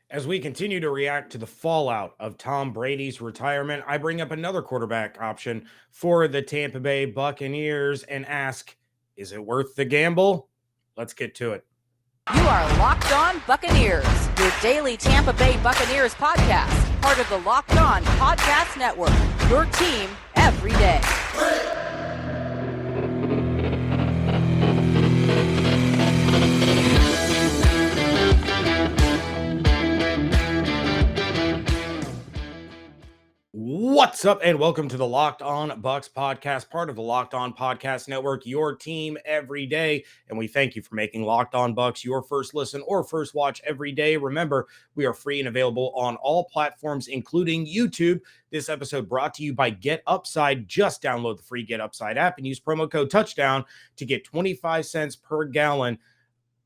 As we continue to react to the fallout of Tom Brady's retirement, I bring up another quarterback option for the Tampa Bay Buccaneers and ask, is it worth the gamble? Let's get to it. You are Locked On Buccaneers, your daily Tampa Bay Buccaneers podcast, part of the Locked On Podcast Network, your team every day. What's up, and welcome to the Locked On Bucs podcast, part of the Locked On Podcast Network, your team every day. And we thank you for making Locked On Bucs your first listen or first watch every day. Remember, we are free and available on all platforms, including YouTube. This episode brought to you by Get Upside. Just download the free Get Upside app and use promo code Touchdown to get 25 cents per gallon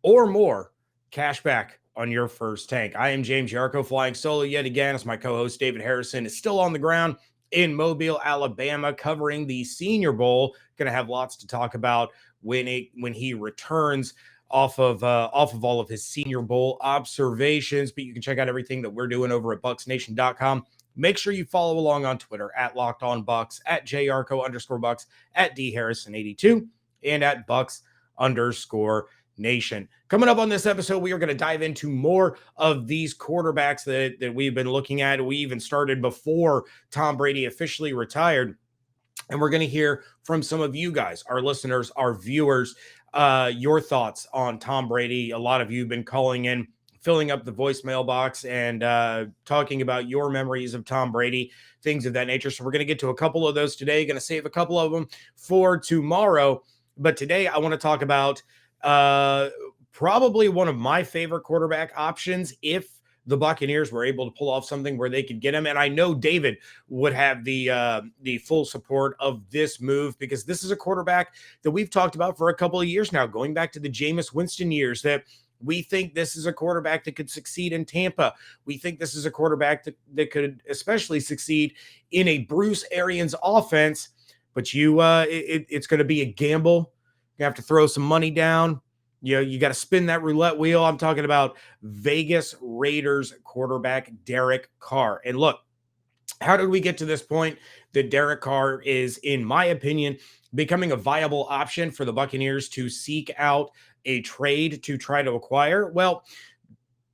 or more cash back on your first tank. I am James Yarko, flying solo yet again as my co-host David Harrison is still on the ground in Mobile, Alabama, covering the Senior Bowl. Going to have lots to talk about when he returns off of all of his Senior Bowl observations. But you can check out everything that we're doing over at bucksnation.com. Make sure you follow along on Twitter at LockedOnBucs, at JYarko_Bucks, at DHarrison82, and at Bucs_Nation. Coming up on this episode, we are going to dive into more of these quarterbacks that we've been looking at. We even started before Tom Brady officially retired. And we're going to hear from some of you guys, our listeners, our viewers, your thoughts on Tom Brady. A lot of you have been calling in, filling up the voicemail box and talking about your memories of Tom Brady, things of that nature. So we're going to get to a couple of those today. Going to save a couple of them for tomorrow. But today I want to talk about probably one of my favorite quarterback options if the Buccaneers were able to pull off something where they could get him. And I know David would have the full support of this move, because this is a quarterback that we've talked about for a couple of years now, going back to the Jameis Winston years, that we think this is a quarterback that could succeed in Tampa. We think this is a quarterback that could especially succeed in a Bruce Arians offense. But it's going to be a gamble. You have to throw some money down. You got to spin that roulette wheel. I'm talking about Vegas Raiders quarterback Derek Carr. And look, how did we get to this point that Derek Carr is, in my opinion, becoming a viable option for the Buccaneers to seek out a trade to try to acquire? Well,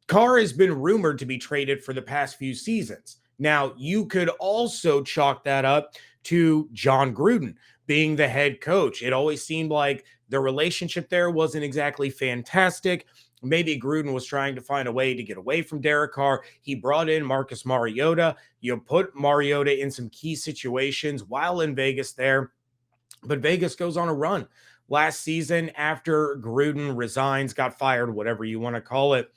Carr has been rumored to be traded for the past few seasons. Now, you could also chalk that up to John Gruden being the head coach. It always seemed like the relationship there wasn't exactly fantastic. Maybe Gruden was trying to find a way to get away from Derek Carr. He brought in Marcus Mariota. You put Mariota in some key situations while in Vegas there. But Vegas goes on a run last season after Gruden resigns, got fired, whatever you want to call it.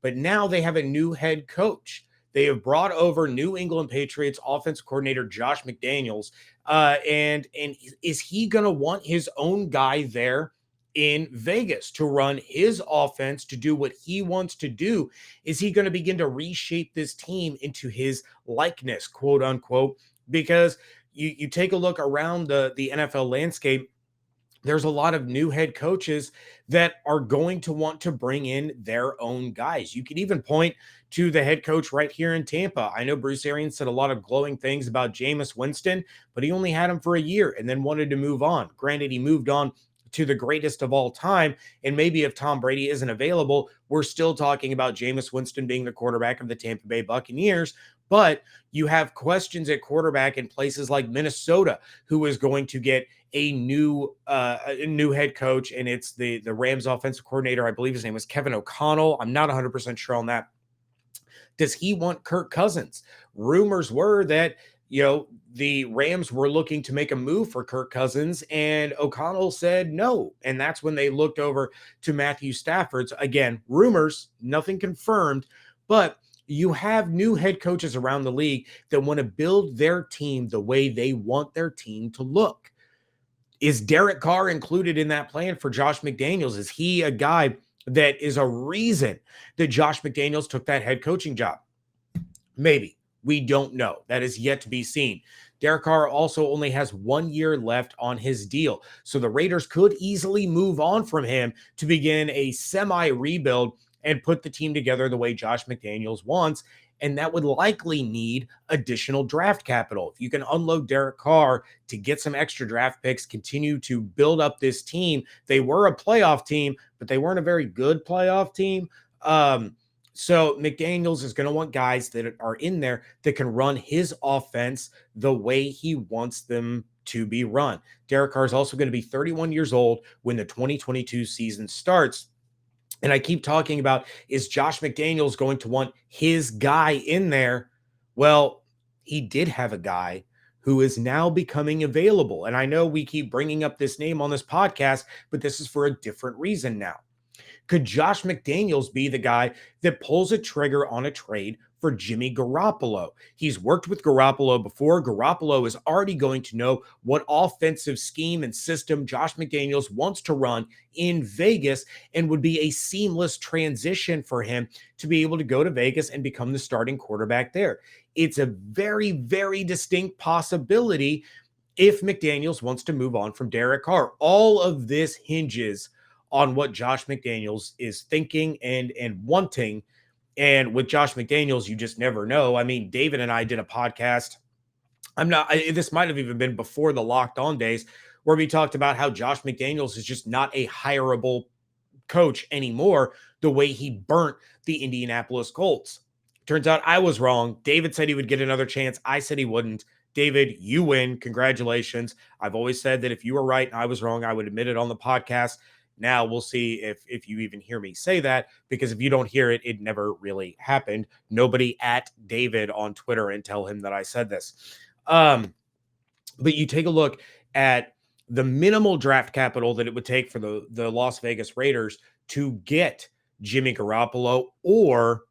But now they have a new head coach. They have brought over New England Patriots offensive coordinator Josh McDaniels. And is he going to want his own guy there in Vegas to run his offense, to do what he wants to do? Is he going to begin to reshape this team into his likeness, quote unquote? Because you take a look around the NFL landscape, there's a lot of new head coaches that are going to want to bring in their own guys. You could even point to the head coach right here in Tampa. I know Bruce Arians said a lot of glowing things about Jameis Winston, but he only had him for a year and then wanted to move on. Granted, he moved on to the greatest of all time. And maybe if Tom Brady isn't available, we're still talking about Jameis Winston being the quarterback of the Tampa Bay Buccaneers. But you have questions at quarterback in places like Minnesota, who is going to get a new head coach, and it's the Rams offensive coordinator. I believe his name was Kevin O'Connell. I'm not 100% sure on that. Does he want Kirk Cousins? Rumors were that, the Rams were looking to make a move for Kirk Cousins, and O'Connell said no. And that's when they looked over to Matthew Stafford. Again, rumors, nothing confirmed, but you have new head coaches around the league that want to build their team the way they want their team to look. Is Derek Carr included in that plan for Josh McDaniels? Is he a guy that is a reason that Josh McDaniels took that head coaching job? Maybe. We don't know. That is yet to be seen. Derek Carr also only has 1 year left on his deal. So the Raiders could easily move on from him to begin a semi-rebuild and put the team together the way Josh McDaniels wants. And that would likely need additional draft capital. If you can unload Derek Carr to get some extra draft picks, continue to build up this team. They were a playoff team, but they weren't a very good playoff team. So McDaniels is going to want guys that are in there that can run his offense the way he wants them to be run. Derek Carr is also going to be 31 years old when the 2022 season starts. And I keep talking about, is Josh McDaniels going to want his guy in there? Well, he did have a guy who is now becoming available. And I know we keep bringing up this name on this podcast, but this is for a different reason now. Could Josh McDaniels be the guy that pulls a trigger on a trade for Jimmy Garoppolo? He's worked with Garoppolo before. Garoppolo is already going to know what offensive scheme and system Josh McDaniels wants to run in Vegas, and would be a seamless transition for him to be able to go to Vegas and become the starting quarterback there. It's a very, very distinct possibility if McDaniels wants to move on from Derek Carr. All of this hinges on what Josh McDaniels is thinking and wanting. And with Josh McDaniels, you just never know. I mean, David and I did a podcast. This might have even been before the Locked On days, where we talked about how Josh McDaniels is just not a hireable coach anymore, the way he burnt the Indianapolis Colts. Turns out I was wrong. David said he would get another chance. I said he wouldn't. David, you win. Congratulations. I've always said that if you were right and I was wrong, I would admit it on the podcast. Now we'll see if you even hear me say that, because if you don't hear it, it never really happened. Nobody at David on Twitter and tell him that I said this. But you take a look at the minimal draft capital that it would take for the Las Vegas Raiders to get Jimmy Garoppolo, or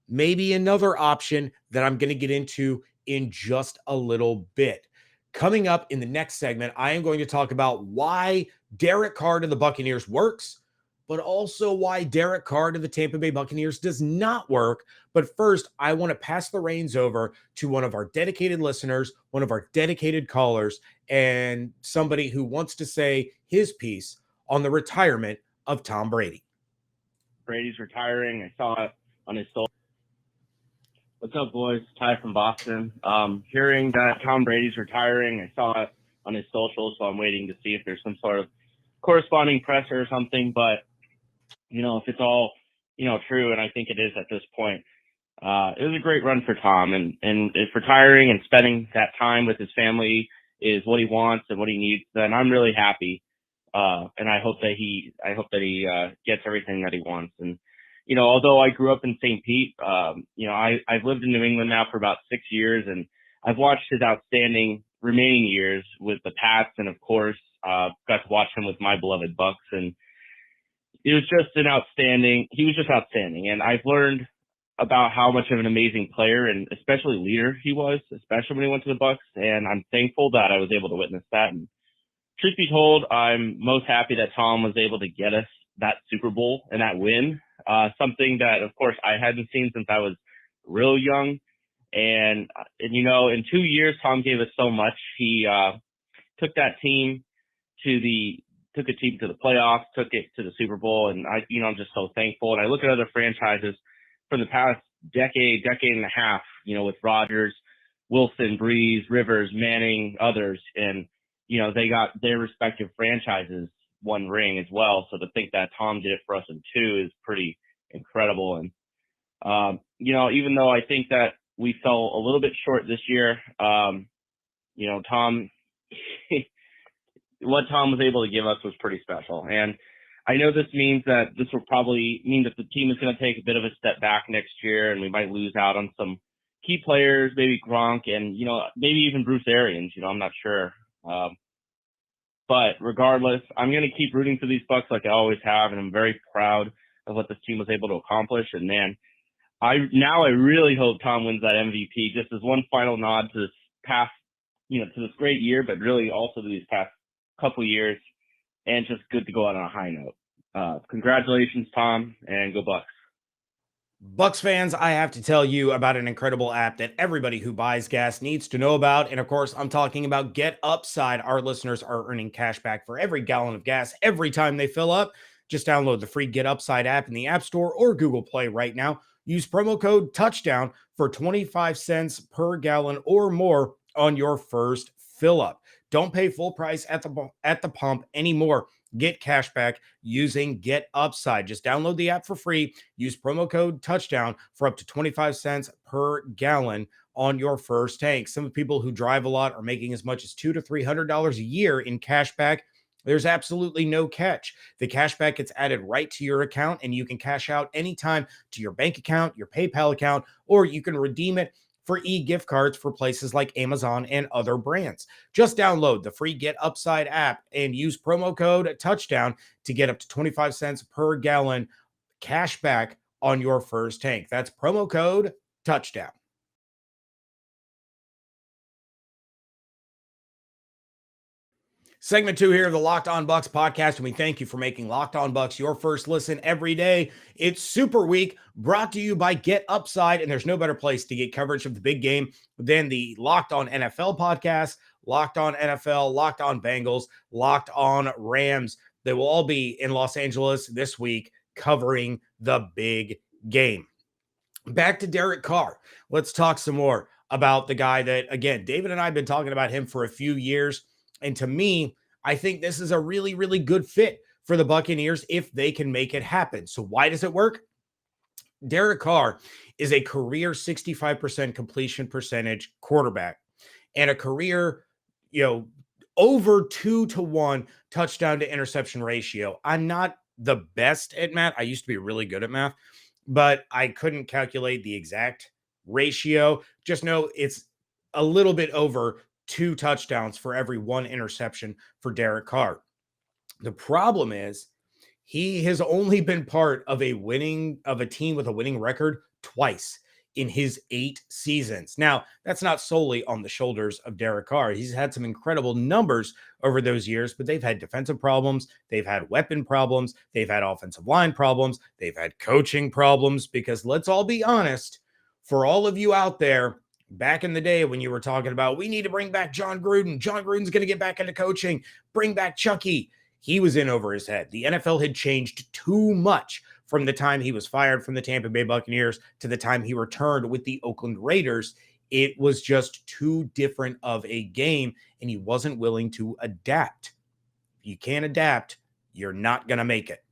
maybe another option that I'm going to get into in just a little bit. Coming up in the next segment, I am going to talk about why Derek Carr to the Buccaneers works, but also why Derek Carr to the Tampa Bay Buccaneers does not work. But first, I want to pass the reins over to one of our dedicated listeners, one of our dedicated callers, and somebody who wants to say his piece on the retirement of Tom Brady. Brady's retiring. I saw it on his social. What's up, boys? Ty from Boston. Hearing that Tom Brady's retiring, I saw it on his social, so I'm waiting to see if there's some sort of corresponding presser or something. But, if it's all, true, and I think it is at this point, it was a great run for Tom. And if retiring and spending that time with his family is what he wants and what he needs, then I'm really happy. And I hope that he gets everything that he wants. And, although I grew up in St. Pete, I've lived in New England now for about 6 years, and I've watched his outstanding remaining years with the Pats, and of course, got to watch him with my beloved Bucs, and he was just outstanding. And I've learned about how much of an amazing player and especially leader he was, especially when he went to the Bucs. And I'm thankful that I was able to witness that. And truth be told, I'm most happy that Tom was able to get us that Super Bowl and that win. Something that, of course, I hadn't seen since I was real young. And in 2 years, Tom gave us so much. He took that team to the playoffs, took it to the Super Bowl, and I'm just so thankful. And I look at other franchises from the past decade and a half, with Rodgers, Wilson, Breeze, Rivers, Manning, others, and they got their respective franchises one ring as well. So to think that Tom did it for us in two is pretty incredible. And even though I think that we fell a little bit short this year, Tom, what Tom was able to give us was pretty special. And I know this will probably mean that the team is going to take a bit of a step back next year, and we might lose out on some key players, maybe Gronk and, maybe even Bruce Arians, I'm not sure. But regardless, I'm going to keep rooting for these Bucs like I always have, and I'm very proud of what this team was able to accomplish. And man, I really hope Tom wins that MVP, just as one final nod to this past, to this great year, but really also to these past couple years, and just good to go out on a high note. Congratulations, Tom, and go Bucs. Bucs fans, I have to tell you about an incredible app that everybody who buys gas needs to know about. And of course, I'm talking about Get Upside. Our listeners are earning cash back for every gallon of gas every time they fill up. Just download the free Get Upside app in the App Store or Google Play right now. Use promo code TOUCHDOWN for 25 cents per gallon or more on your first fill up. Don't pay full price at the pump anymore. Get cash back using Get Upside. Just download the app for free. Use promo code TOUCHDOWN for up to 25 cents per gallon on your first tank. Some people who drive a lot are making as much as $200 to $300 a year in cash back. There's absolutely no catch. The cash back gets added right to your account, and you can cash out anytime to your bank account, your PayPal account, or you can redeem it for e-gift cards for places like Amazon and other brands. Just download the free Get Upside app and use promo code TOUCHDOWN to get up to 25 cents per gallon cash back on your first tank. That's promo code TOUCHDOWN. Segment 2 here of the Locked On Bucs podcast, and we thank you for making Locked On Bucs your first listen every day. It's Super Week, brought to you by Get Upside, and there's no better place to get coverage of the big game than the Locked On NFL podcast, Locked On NFL, Locked On Bengals, Locked On Rams. They will all be in Los Angeles this week covering the big game. Back to Derek Carr. Let's talk some more about the guy that, again, David and I have been talking about him for a few years. And to me, I think this is a really, really good fit for the Buccaneers if they can make it happen. So why does it work? Derek Carr is a career 65% completion percentage quarterback and a career, over 2-to-1 touchdown to interception ratio. I'm not the best at math. I used to be really good at math, but I couldn't calculate the exact ratio. Just know it's a little bit over 2 touchdowns for every 1 interception for Derek Carr. The problem is he has only been part of a team with a winning record twice in his 8 seasons. Now, that's not solely on the shoulders of Derek Carr. He's had some incredible numbers over those years, but they've had defensive problems. They've had weapon problems. They've had offensive line problems. They've had coaching problems because let's all be honest, for all of you out there, back in the day when you were talking about, we need to bring back John Gruden. John Gruden's going to get back into coaching. Bring back Chucky. He was in over his head. The NFL had changed too much from the time he was fired from the Tampa Bay Buccaneers to the time he returned with the Oakland Raiders. It was just too different of a game, and he wasn't willing to adapt. If you can't adapt, you're not going to make it.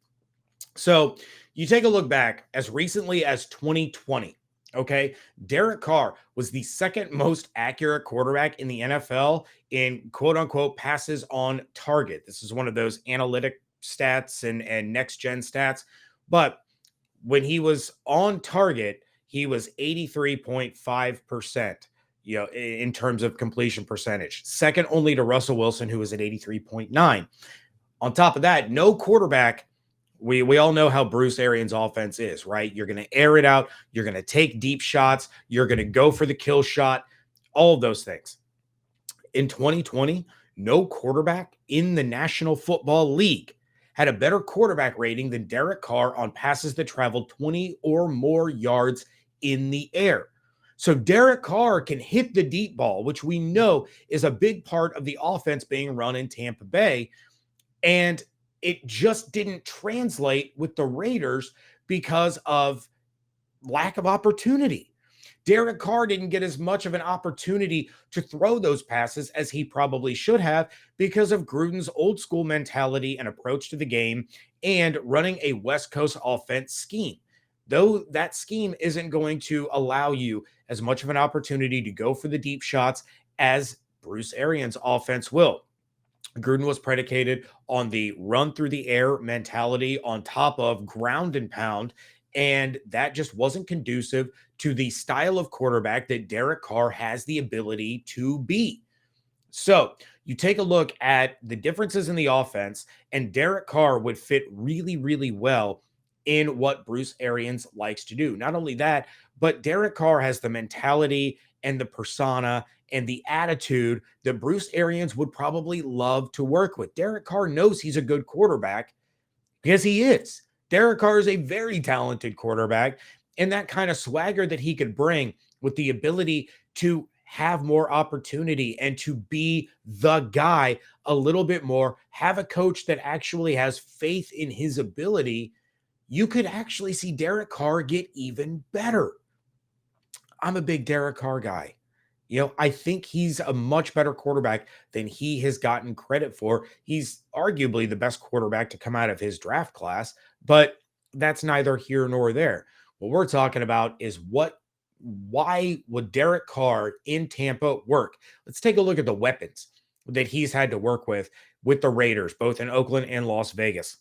So you take a look back as recently as 2020. Okay, Derek Carr was the second most accurate quarterback in the NFL in quote unquote passes on target. This is one of those analytic stats and next gen stats. But when he was on target, he was 83.5%, in terms of completion percentage. Second only to Russell Wilson, who was at 83.9. On top of that, no quarterback. We all know how Bruce Arians' offense is, right? You're going to air it out. You're going to take deep shots. You're going to go for the kill shot, all of those things. In 2020, no quarterback in the National Football League had a better quarterback rating than Derek Carr on passes that traveled 20 or more yards in the air. So Derek Carr can hit the deep ball, which we know is a big part of the offense being run in Tampa Bay. And it just didn't translate with the Raiders because of lack of opportunity. Derek Carr didn't get as much of an opportunity to throw those passes as he probably should have because of Gruden's old school mentality and approach to the game and running a West Coast offense scheme. Though that scheme isn't going to allow you as much of an opportunity to go for the deep shots as Bruce Arians' offense will. Gruden was predicated on the run through the air mentality on top of ground and pound, and that just wasn't conducive to the style of quarterback that Derek Carr has the ability to be. So you take a look at the differences in the offense, and Derek Carr would fit really, really well in what Bruce Arians likes to do. Not only that, but Derek Carr has the mentality and the persona and the attitude that Bruce Arians would probably love to work with. Derek Carr knows he's a good quarterback because he is. Derek Carr is a very talented quarterback, and that kind of swagger that he could bring with the ability to have more opportunity and to be the guy a little bit more, have a coach that actually has faith in his ability, you could actually see Derek Carr get even better. I'm a big Derek Carr guy. I think he's a much better quarterback than he has gotten credit for. He's arguably the best quarterback to come out of his draft class, but that's neither here nor there. What we're talking about is why would Derek Carr in Tampa work? Let's take a look at the weapons that he's had to work with the Raiders, both in Oakland and Las Vegas.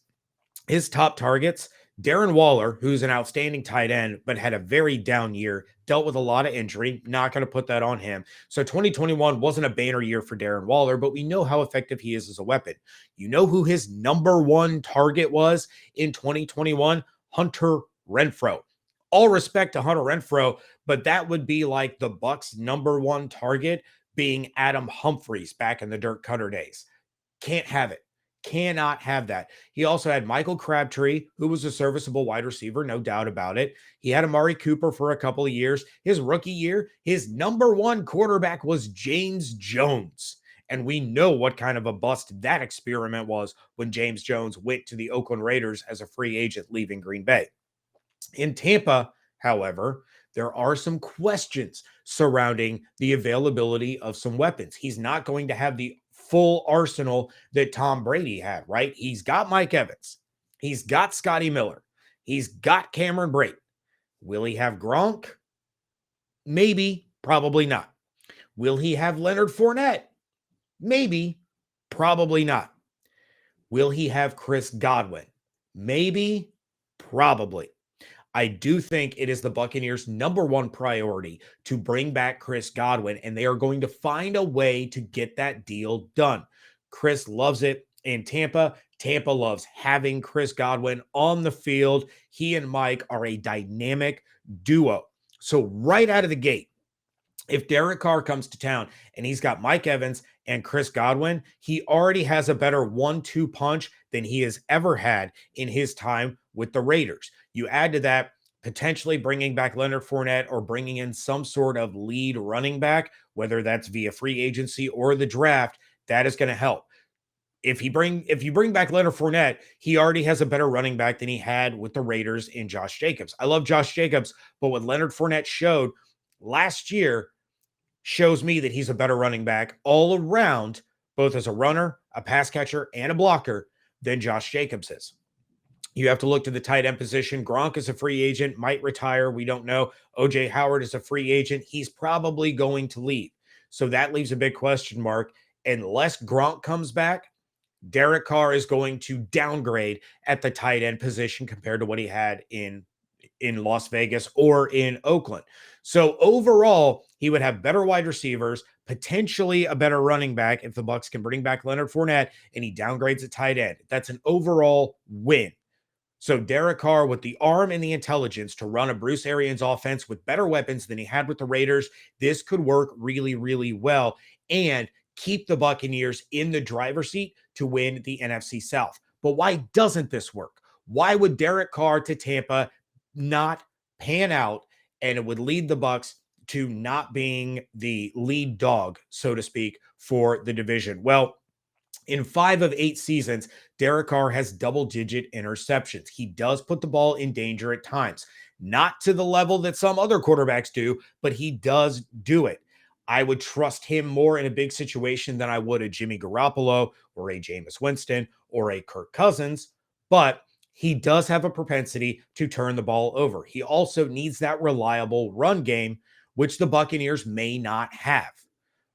His top targets, Darren Waller, who's an outstanding tight end, but had a very down year, dealt with a lot of injury. Not going to put that on him. So 2021 wasn't a banner year for Darren Waller, but we know how effective he is as a weapon. You know who his number one target was in 2021? Hunter Renfrow. All respect to Hunter Renfrow, but that would be like the Bucs' number one target being Adam Humphries back in the Dirk Cutter days. Can't have it. Cannot have that. He also had Michael Crabtree, who was a serviceable wide receiver, no doubt about it. He had Amari Cooper for a couple of years. His rookie year, his number one quarterback was James Jones. And we know what kind of a bust that experiment was when James Jones went to the Oakland Raiders as a free agent leaving Green Bay. In Tampa, however, there are some questions surrounding the availability of some weapons. He's not going to have the full arsenal that Tom Brady had, right? He's got Mike Evans. He's got Scotty Miller. He's got Cameron Brate. Will he have Gronk? Maybe, probably not. Will he have Leonard Fournette? Maybe, probably not. Will he have Chris Godwin? Maybe, probably. I do think it is the Buccaneers' number one priority to bring back Chris Godwin, and they are going to find a way to get that deal done. Chris loves it in Tampa. Tampa loves having Chris Godwin on the field. He and Mike are a dynamic duo. So right out of the gate, if Derek Carr comes to town and he's got Mike Evans and Chris Godwin, he already has a better 1-2 punch than he has ever had in his time with the Raiders. You add to that potentially bringing back Leonard Fournette or bringing in some sort of lead running back, whether that's via free agency or the draft, that is going to help. If you bring back Leonard Fournette, he already has a better running back than he had with the Raiders in Josh Jacobs. I love Josh Jacobs, but what Leonard Fournette showed last year shows me that he's a better running back all around, both as a runner, a pass catcher, and a blocker than Josh Jacobs is. You have to look to the tight end position. Gronk is a free agent, might retire. We don't know. OJ Howard is a free agent. He's probably going to leave. So that leaves a big question mark. Unless Gronk comes back, Derek Carr is going to downgrade at the tight end position compared to what he had in Las Vegas or in Oakland. So overall, he would have better wide receivers, potentially a better running back if the Bucs can bring back Leonard Fournette and he downgrades at tight end. That's an overall win. So Derek Carr with the arm and the intelligence to run a Bruce Arians offense with better weapons than he had with the Raiders, this could work really, really well and keep the Buccaneers in the driver's seat to win the NFC South. But why doesn't this work? Why would Derek Carr to Tampa not pan out, and it would lead the Bucs to not being the lead dog, so to speak, for the division? Well, in 5 of 8 seasons, Derek Carr has double-digit interceptions. He does put the ball in danger at times. Not to the level that some other quarterbacks do, but he does do it. I would trust him more in a big situation than I would a Jimmy Garoppolo or a Jameis Winston or a Kirk Cousins, but he does have a propensity to turn the ball over. He also needs that reliable run game, which the Buccaneers may not have.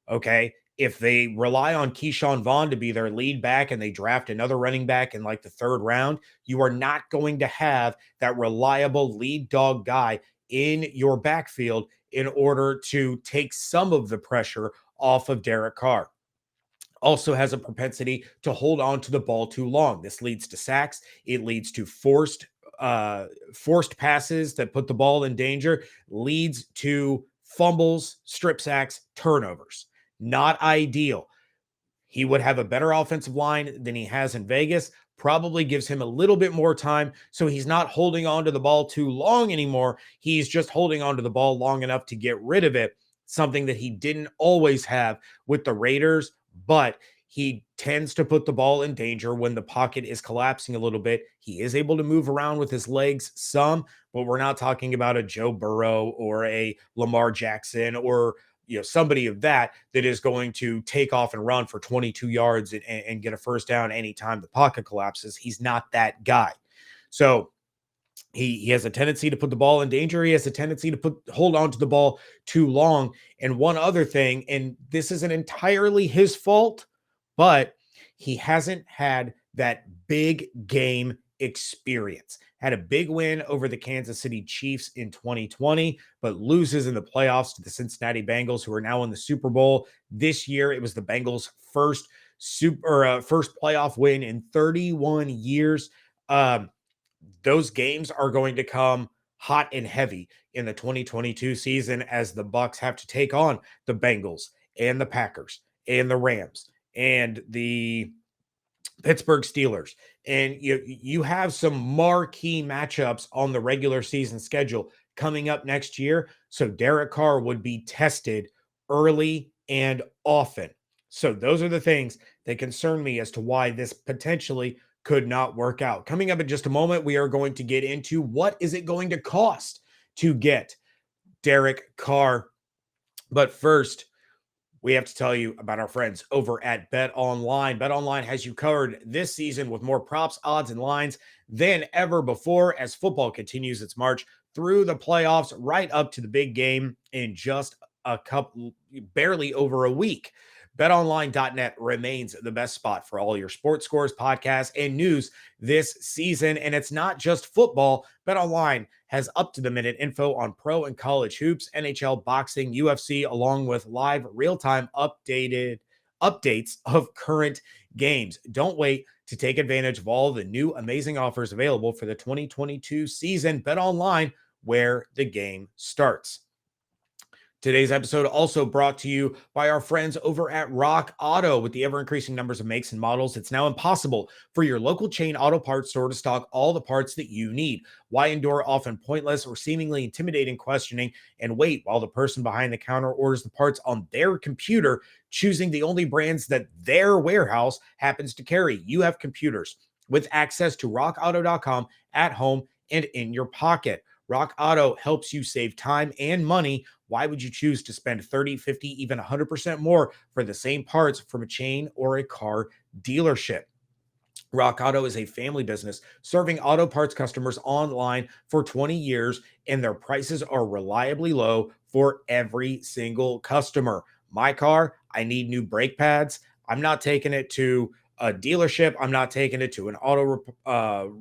Okay? If they rely on Keyshawn Vaughn to be their lead back and they draft another running back in like the 3rd round, you are not going to have that reliable lead dog guy in your backfield in order to take some of the pressure off of Derek Carr. Also has a propensity to hold on to the ball too long. This leads to sacks. It leads to forced passes that put the ball in danger, leads to fumbles, strip sacks, turnovers. Not ideal. He would have a better offensive line than he has in Vegas, probably gives him a little bit more time, so he's not holding on to the ball too long anymore. He's just holding on to the ball long enough to get rid of it. something that he didn't always have with the Raiders, but he tends to put the ball in danger when the pocket is collapsing a little bit. He is able to move around with his legs some, but we're not talking about a Joe Burrow or a Lamar Jackson or somebody of that is going to take off and run for 22 yards and get a first down anytime the pocket collapses. He's not that guy. So he has a tendency to put the ball in danger. He has a tendency to hold on to the ball too long. And one other thing, and this isn't entirely his fault, but he hasn't had that big game experience. Had a big win over the Kansas City Chiefs in 2020, but loses in the playoffs to the Cincinnati Bengals, who are now in the Super Bowl. This year, it was the Bengals' first playoff win in 31 years. Those games are going to come hot and heavy in the 2022 season as the Bucs have to take on the Bengals and the Packers and the Rams and the Pittsburgh Steelers. And you have some marquee matchups on the regular season schedule coming up next year. So Derek Carr would be tested early and often. So those are the things that concern me as to why this potentially could not work out. Coming up in just a moment, we are going to get into what is it going to cost to get Derek Carr. But first, we have to tell you about our friends over at Bet Online. Bet Online has you covered this season with more props, odds, and lines than ever before as football continues its march through the playoffs right up to the big game in just barely over a week. BetOnline.net remains the best spot for all your sports scores, podcasts, and news this season. And it's not just football. BetOnline has up-to-the-minute info on pro and college hoops, NHL, boxing, UFC, along with live real-time updates of current games. Don't wait to take advantage of all the new amazing offers available for the 2022 season. BetOnline, where the game starts. Today's episode also brought to you by our friends over at Rock Auto. With the ever-increasing numbers of makes and models, it's now impossible for your local chain auto parts store to stock all the parts that you need. Why endure often pointless or seemingly intimidating questioning and wait while the person behind the counter orders the parts on their computer, choosing the only brands that their warehouse happens to carry? You have computers with access to rockauto.com at home and in your pocket. Rock Auto helps you save time and money. Why would you choose to spend 30, 50, even 100% more for the same parts from a chain or a car dealership? Rock Auto is a family business serving auto parts customers online for 20 years, and their prices are reliably low for every single customer. My car, I need new brake pads. I'm not taking it to a dealership. I'm not taking it to an auto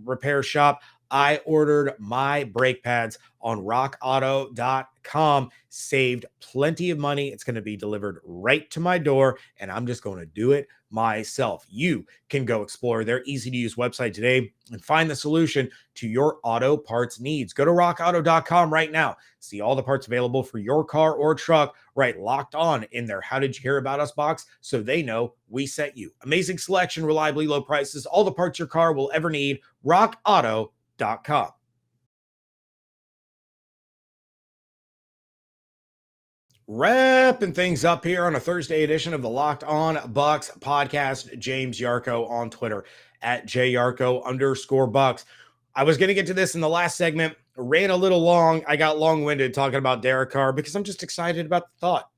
repair shop. I ordered my brake pads on rockauto.com, saved plenty of money. It's going to be delivered right to my door, and I'm just going to do it myself. You can go explore their easy-to-use website today and find the solution to your auto parts needs. Go to rockauto.com right now. See all the parts available for your car or truck, right Locked On in their How Did You Hear About Us box, so they know we sent you. Amazing selection, reliably low prices, all the parts your car will ever need. rockauto.com. Wrapping things up here on a Thursday edition of the Locked On Bucs podcast. James Yarko on Twitter at @JYarko_Bucs. I was going to get to this in the last segment, ran a little long. I got long-winded talking about Derek Carr because I'm just excited about the thought,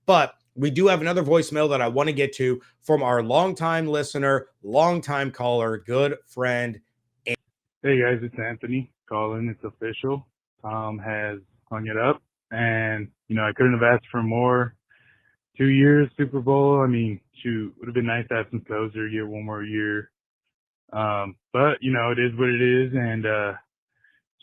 But we do have another voicemail that I want to get to from our longtime listener, longtime caller, good friend. Hey guys, it's Anthony calling. It's official. Tom has hung it up, and I couldn't have asked for more. 2 years Super Bowl. I mean, shoot, would have been nice to have some closer, get one more year. But it is what it is, and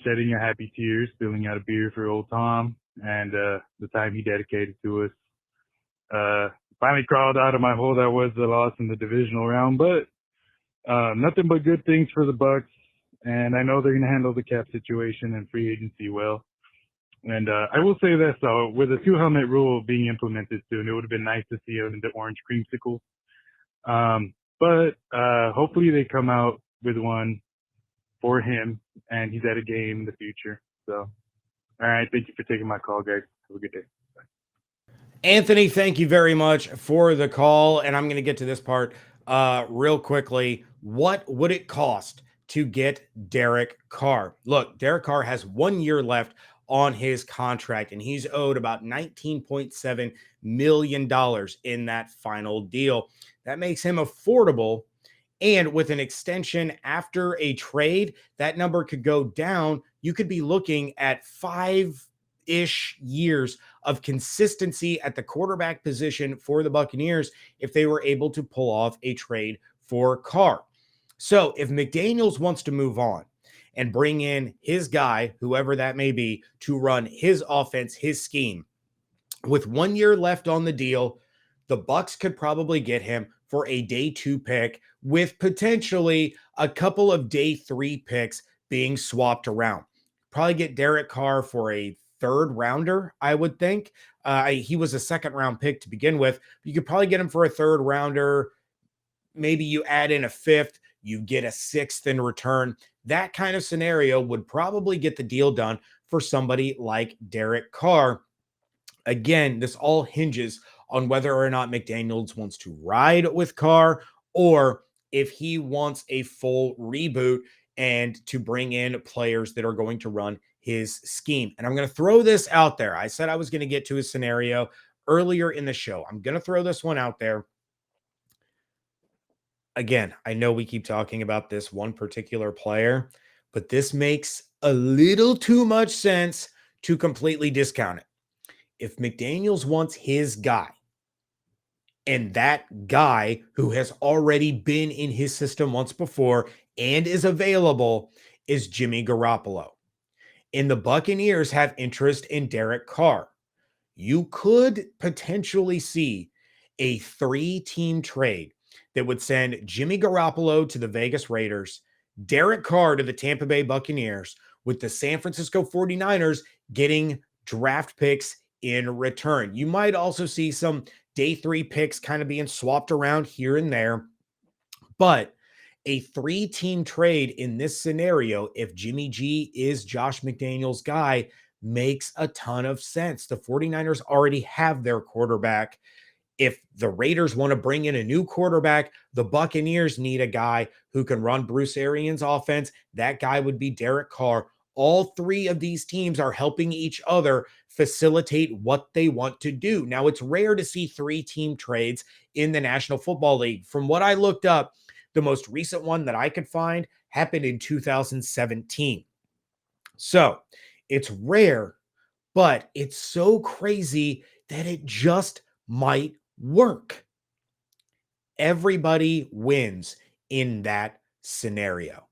shedding a happy tear, spilling out a beer for old Tom, and the time he dedicated to us. Finally crawled out of my hole. That was the loss in the divisional round, but nothing but good things for the Bucs. And I know they're going to handle the cap situation and free agency well. And I will say this, though, with the 2-helmet rule being implemented soon, it would have been nice to see them in the orange creamsicle. But hopefully they come out with one for him, and he's at a game in the future. So, all right, thank you for taking my call, guys. Have a good day. Bye. Anthony, thank you very much for the call. And I'm going to get to this part real quickly. What would it cost to get Derek Carr? Look, Derek Carr has 1 year left on his contract, and he's owed about $19.7 million in that final deal. That makes him affordable. And with an extension after a trade, that number could go down. You could be looking at 5-ish years of consistency at the quarterback position for the Buccaneers if they were able to pull off a trade for Carr. So if McDaniels wants to move on and bring in his guy, whoever that may be, to run his offense, his scheme, with 1 year left on the deal, the Bucs could probably get him for a day 2 pick with potentially a couple of day 3 picks being swapped around. Probably get Derek Carr for a 3rd rounder, I would think. He was a 2nd round pick to begin with. You could probably get him for a 3rd rounder. Maybe you add in a 5th, you get a 6th in return. That kind of scenario would probably get the deal done for somebody like Derek Carr. Again, this all hinges on whether or not McDaniels wants to ride with Carr or if he wants a full reboot and to bring in players that are going to run his scheme. And I'm going to throw this out there. I said I was going to get to a scenario earlier in the show. I'm going to throw this one out there. Again, I know we keep talking about this one particular player, but this makes a little too much sense to completely discount it. If McDaniels wants his guy, and that guy who has already been in his system once before and is available is Jimmy Garoppolo, and the Buccaneers have interest in Derek Carr, you could potentially see a 3-team trade that would send Jimmy Garoppolo to the Vegas Raiders, Derek Carr to the Tampa Bay Buccaneers, with the San Francisco 49ers getting draft picks in return. You might also see some day 3 picks kind of being swapped around here and there, but a 3-team trade in this scenario, if Jimmy G is Josh McDaniels' guy, makes a ton of sense. The 49ers already have their quarterback. If the Raiders want to bring in a new quarterback, the Buccaneers need a guy who can run Bruce Arians' offense. That guy would be Derek Carr. All 3 of these teams are helping each other facilitate what they want to do. Now, it's rare to see 3-team trades in the National Football League. From what I looked up, the most recent one that I could find happened in 2017. So it's rare, but it's so crazy that it just might work. Everybody wins in that scenario.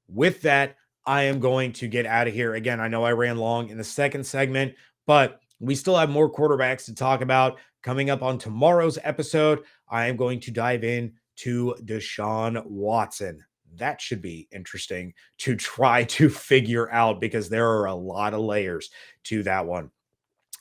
With that, I am going to get out of here. Again, I know I ran long in the second segment, but we still have more quarterbacks to talk about. Coming up on tomorrow's episode, I am going to dive in to Deshaun Watson. That should be interesting to try to figure out because there are a lot of layers to that one.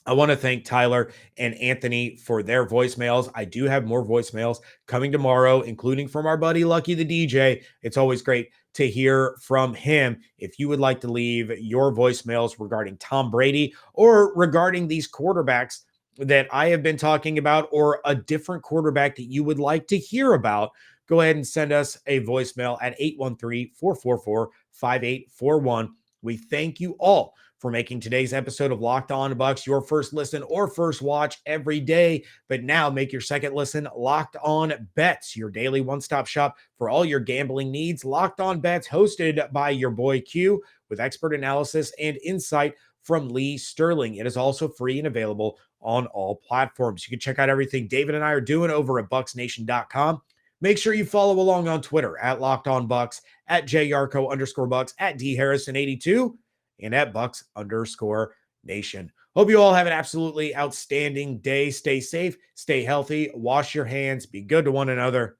I want to thank Tyler and Anthony for their voicemails. I do have more voicemails coming tomorrow, including from our buddy Lucky the DJ. It's always great to hear from him. If you would like to leave your voicemails regarding Tom Brady or regarding these quarterbacks that I have been talking about or a different quarterback that you would like to hear about, go ahead and send us a voicemail at 813-444-5841. We thank you all for making today's episode of Locked On Bucs your first listen or first watch every day. But now make your second listen Locked On Bets, your daily one-stop shop for all your gambling needs. Locked On Bets, hosted by your boy Q, with expert analysis and insight from Lee Sterling. It is also free and available on all platforms. You can check out everything David and I are doing over at BucsNation.com. Make sure you follow along on Twitter at Locked On Bucs, at JYarko_Bucs, at DHarrison82, and at Bucs_Nation. Hope you all have an absolutely outstanding day. Stay safe, stay healthy, wash your hands, be good to one another.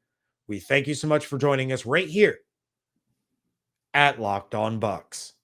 We thank you so much for joining us right here at Locked On Bucs.